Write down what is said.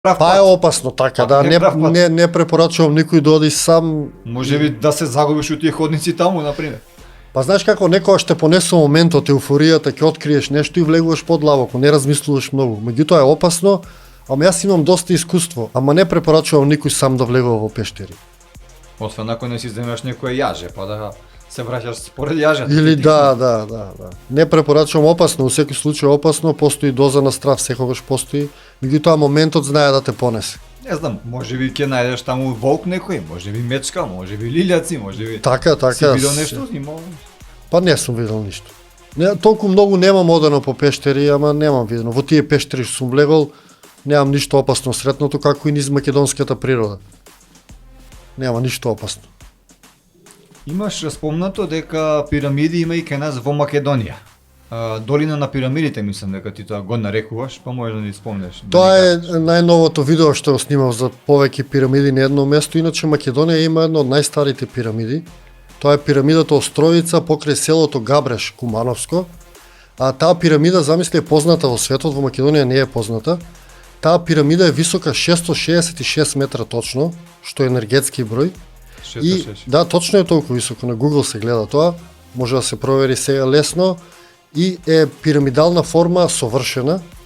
прав Па е пат. опасно така, да, Не е прав пат. не препорачувам никој да оди сам. Можеби да се загубиш у тие ходници таму, например. Па знаеш како некогаш те понесува моментот, еуфоријата, ќе откриеш нешто и влегуваш подлабоко, не размислуваш многу. Меѓутоа е опасно, ама јас имам доста искуство, ама не препорачувам никој сам да влегува во пештери. Освен ако не си земеш некое јаже, па да се враќаш според јажето. Или да. Не препорачувам, опасно, во секој случај опасно, постои доза на страв, секогаш постои. Меѓутоа моментот знае да те понесе. Не знам, можеби ќе најдеш таму волк некој, можеби мечка, можеби лилјаци, можеби Така. си видел нешто, имал. Па не сум видел ништо. Не, толку многу немам одено по пештери, ама немам видено. Во тие пештери што сум влегол, немам ништо опасно сретното, како и низ македонската природа. Нема ништо опасно. Имаш спомнато дека пирамиди има и кај нас во Македонија. Долина на пирамидите, мислам дека ти тоа го нарекуваш, па може да ни спомнеш. Тоа е најновото видео што го снимав за повеќе пирамиди на едно место. Иначе Македонија има едно од најстарите пирамиди. Тоа е пирамидата Островица покрај селото Габреш, Кумановско. А таа пирамида, замисли, е позната во светот, во Македонија не е позната. Таа пирамида е висока 666 метра точно, што е енергетски број. И 666. да, точно е толку високо, на Google се гледа тоа, може да се провери сега лесно и е пирамидална форма совршена,